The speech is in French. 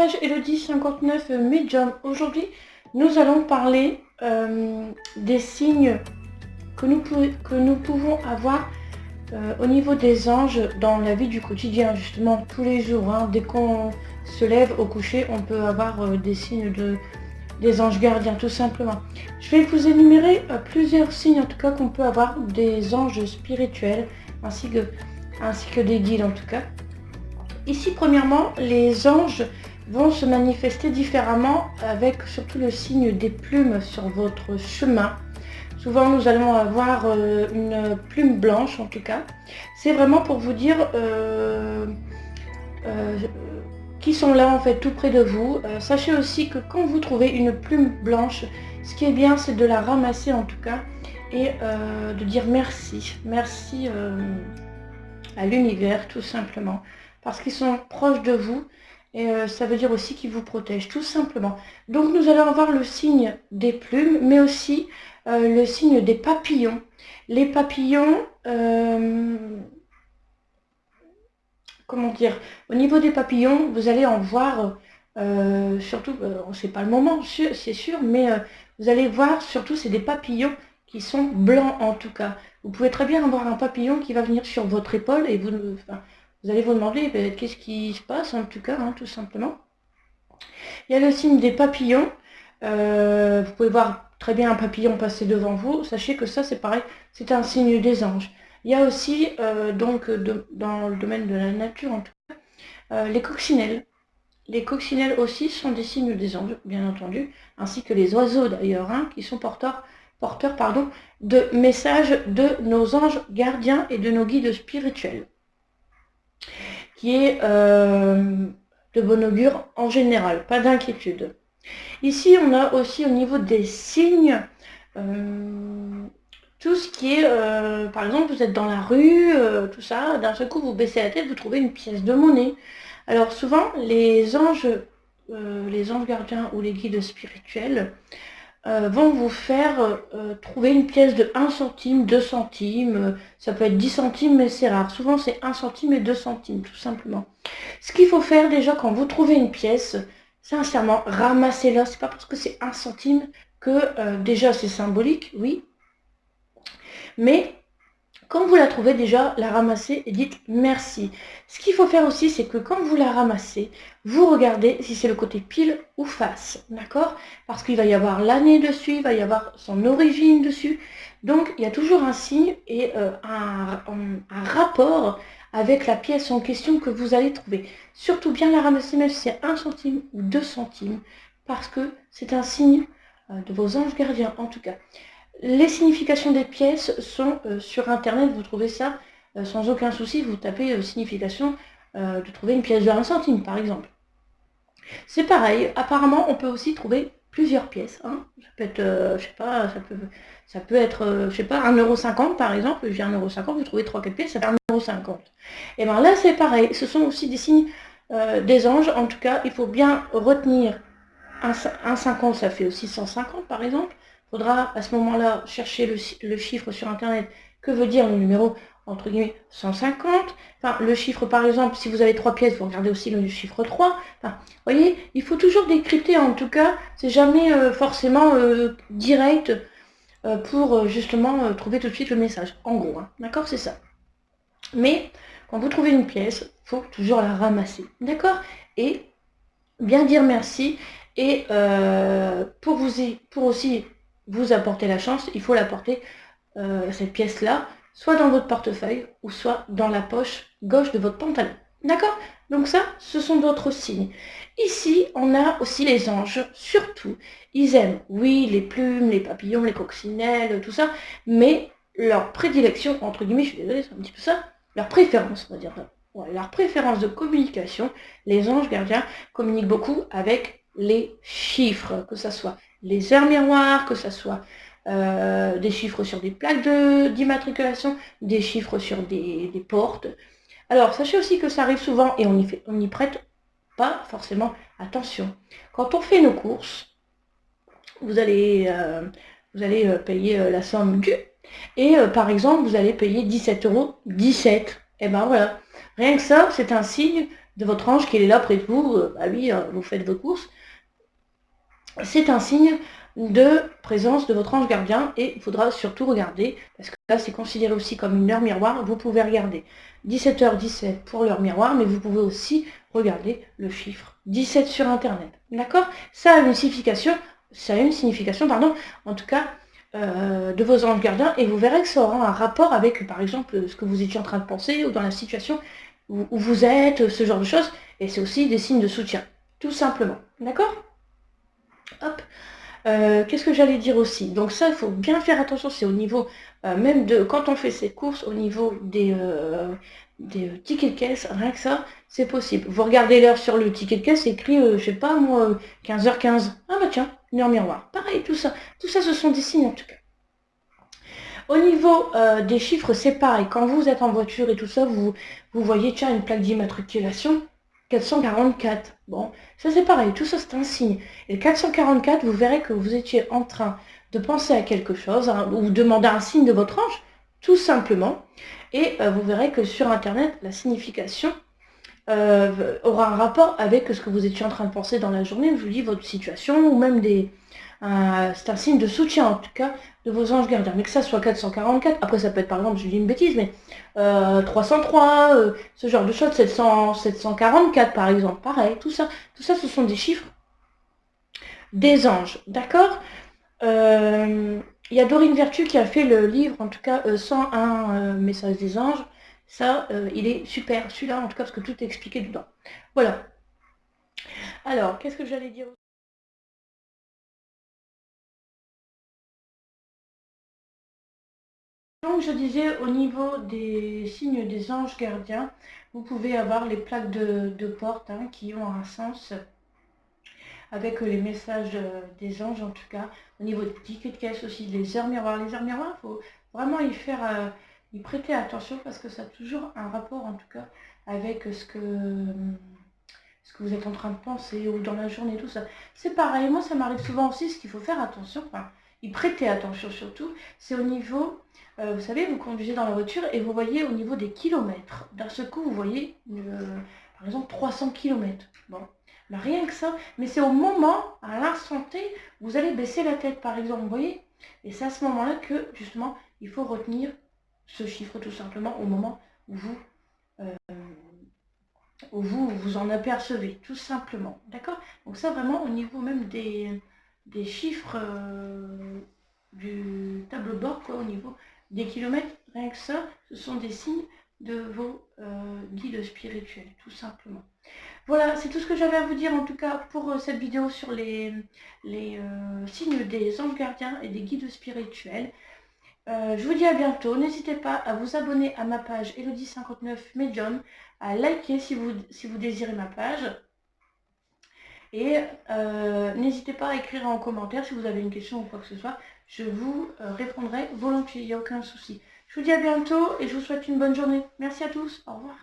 Page Elodie 59 Medium. Aujourd'hui, nous allons parler des signes que nous pouvons avoir au niveau des anges dans la vie du quotidien, justement tous les jours. Dès qu'on se lève au coucher, on peut avoir des signes des anges gardiens, tout simplement. Je vais vous énumérer plusieurs signes, en tout cas, qu'on peut avoir des anges spirituels, ainsi que des guides, en tout cas. Ici, premièrement, les anges vont se manifester différemment avec surtout le signe des plumes sur votre chemin. Souvent, nous allons avoir une plume blanche, en tout cas. C'est vraiment pour vous dire qui sont là, en fait, tout près de vous. Sachez aussi que quand vous trouvez une plume blanche, ce qui est bien, c'est de la ramasser, en tout cas, et de dire merci. Merci à l'univers, tout simplement. Parce qu'ils sont proches de vous. Et ça veut dire aussi qu'ils vous protègent, tout simplement. Donc nous allons avoir le signe des plumes, mais aussi le signe des papillons. Les papillons, comment dire, au niveau des papillons, vous allez en voir, surtout, on ne sait pas le moment, c'est sûr, mais vous allez voir, surtout, c'est des papillons qui sont blancs en tout cas. Vous pouvez très bien avoir un papillon qui va venir sur votre épaule et vous allez vous demander qu'est-ce qui se passe en tout cas, tout simplement. Il y a le signe des papillons. Vous pouvez voir très bien un papillon passer devant vous. Sachez que ça, c'est pareil, c'est un signe des anges. Il y a aussi, dans le domaine de la nature en tout cas, les coccinelles. Les coccinelles aussi sont des signes des anges, bien entendu, ainsi que les oiseaux d'ailleurs, qui sont porteurs de messages de nos anges gardiens et de nos guides spirituels, qui est de bon augure en général, pas d'inquiétude. Ici, on a aussi au niveau des signes, tout ce qui est, par exemple, vous êtes dans la rue, tout ça, d'un seul coup, vous baissez la tête, vous trouvez une pièce de monnaie. Alors souvent, les anges gardiens ou les guides spirituels vont vous faire trouver une pièce de 1 centime, 2 centimes, ça peut être 10 centimes, mais c'est rare. Souvent, c'est 1 centime et 2 centimes, tout simplement. Ce qu'il faut faire déjà quand vous trouvez une pièce, sincèrement, ramassez-la. C'est pas parce que c'est 1 centime que déjà c'est symbolique, oui. Mais quand vous la trouvez, déjà, la ramassez et dites merci. Ce qu'il faut faire aussi, c'est que quand vous la ramassez, vous regardez si c'est le côté pile ou face, d'accord? Parce qu'il va y avoir l'année dessus, il va y avoir son origine dessus. Donc, il y a toujours un signe et un rapport avec la pièce en question que vous allez trouver. Surtout bien la ramasser, même si c'est 1 centime ou 2 centimes, parce que c'est un signe de vos anges gardiens, en tout cas. Les significations des pièces sont sur internet, vous trouvez ça sans aucun souci, vous tapez signification de trouver une pièce de 1 centime par exemple. C'est pareil, apparemment on peut aussi trouver plusieurs pièces. Ça peut être, je sais pas, ça peut être, je sais pas, 1,50 € par exemple, j'ai 1,50 €, vous trouvez 3-4 pièces, ça fait 1,50 €. Et bien là c'est pareil, ce sont aussi des signes des anges, en tout cas il faut bien retenir 1,50 €, ça fait aussi 150 par exemple. Il faudra à ce moment-là chercher le chiffre sur internet, que veut dire le numéro entre guillemets 150. Enfin, le chiffre par exemple, si vous avez 3 pièces, vous regardez aussi le chiffre 3. Enfin, vous voyez, il faut toujours décrypter, en tout cas, c'est jamais forcément direct pour justement trouver tout de suite le message. En gros, d'accord, c'est ça. Mais quand vous trouvez une pièce, il faut toujours la ramasser, d'accord? Et bien dire merci. Et pour aussi vous apporter la chance, il faut l'apporter, cette pièce-là, soit dans votre portefeuille ou soit dans la poche gauche de votre pantalon. D'accord? Donc ça, ce sont d'autres signes. Ici, on a aussi les anges, surtout. Ils aiment, oui, les plumes, les papillons, les coccinelles, tout ça, mais leur prédilection, entre guillemets, je suis désolée, c'est un petit peu ça, leur préférence, on va dire, leur préférence de communication, les anges gardiens communiquent beaucoup avec les chiffres, que ce soit les heures miroirs, que ce soit des chiffres sur des plaques d'immatriculation, des chiffres sur des portes. Alors, sachez aussi que ça arrive souvent et on n'y prête pas forcément attention. Quand on fait nos courses, vous allez payer la somme due et par exemple, vous allez payer 17 €. 17. Et ben voilà. Rien que ça, c'est un signe de votre ange qu'il est là près de vous, bah oui, vous faites vos courses, c'est un signe de présence de votre ange gardien et il faudra surtout regarder, parce que là c'est considéré aussi comme une heure miroir, vous pouvez regarder 17h17 pour l'heure miroir, mais vous pouvez aussi regarder le chiffre 17 sur internet, d'accord? Ça a une signification, pardon, en tout cas de vos anges gardiens, et vous verrez que ça aura un rapport avec par exemple ce que vous étiez en train de penser ou dans la situation où vous êtes, ce genre de choses, et c'est aussi des signes de soutien, tout simplement, d'accord? Hop. Qu'est-ce que j'allais dire aussi? Donc ça, il faut bien faire attention, c'est au niveau même de quand on fait ses courses, au niveau des tickets de caisse, rien que ça, c'est possible. Vous regardez l'heure sur le ticket de caisse, c'est écrit, je sais pas moi, 15h15. Ah bah tiens, une heure miroir. Pareil, tout ça, ce sont des signes en tout cas. Au niveau des chiffres, c'est pareil. Quand vous êtes en voiture et tout ça, vous voyez, tiens, une plaque d'immatriculation, 444. Bon, ça c'est pareil, tout ça c'est un signe. Et le 444, vous verrez que vous étiez en train de penser à quelque chose, hein, ou demander un signe de votre ange, tout simplement. Et vous verrez que sur Internet, la signification aura un rapport avec ce que vous étiez en train de penser dans la journée, je vous dis votre situation, ou même c'est un signe de soutien en tout cas de vos anges gardiens, mais que ça soit 444, après ça peut être par exemple, je dis une bêtise, mais 303, ce genre de choses, 744 par exemple, pareil, tout ça ce sont des chiffres des anges, d'accord? Il y a Dorine Vertu qui a fait le livre, en tout cas 101 messages des anges. Ça, il est super, celui-là, en tout cas, parce que tout est expliqué dedans. Voilà. Alors, qu'est-ce que j'allais dire? Donc, je disais, au niveau des signes des anges gardiens, vous pouvez avoir les plaques de porte hein, qui ont un sens avec les messages des anges, en tout cas. Au niveau des tickets de caisse aussi, les heures miroirs. Les heures miroirs, il faut vraiment y prêter attention parce que ça a toujours un rapport, en tout cas, avec ce que vous êtes en train de penser ou dans la journée, tout ça. C'est pareil, moi ça m'arrive souvent aussi, ce qu'il faut faire attention, enfin, y prêter attention surtout, c'est au niveau, vous savez, vous conduisez dans la voiture et vous voyez au niveau des kilomètres. D'un seul coup, vous voyez, par exemple, 300 kilomètres. Bon, bah, rien que ça, mais c'est au moment, à l'instant T, vous allez baisser la tête, par exemple, vous voyez. Et c'est à ce moment-là que, justement, il faut retenir ce chiffre, tout simplement, au moment où vous en apercevez, tout simplement. D'accord? Donc ça, vraiment, au niveau même des chiffres du tableau de bord, quoi, au niveau des kilomètres, rien que ça, ce sont des signes de vos guides spirituels, tout simplement. Voilà, c'est tout ce que j'avais à vous dire, en tout cas, pour cette vidéo sur les signes des anges gardiens et des guides spirituels. Je vous dis à bientôt. N'hésitez pas à vous abonner à ma page Elodie59 Medium, à liker si vous désirez ma page. Et n'hésitez pas à écrire en commentaire si vous avez une question ou quoi que ce soit. Je vous répondrai volontiers, il n'y a aucun souci. Je vous dis à bientôt et je vous souhaite une bonne journée. Merci à tous. Au revoir.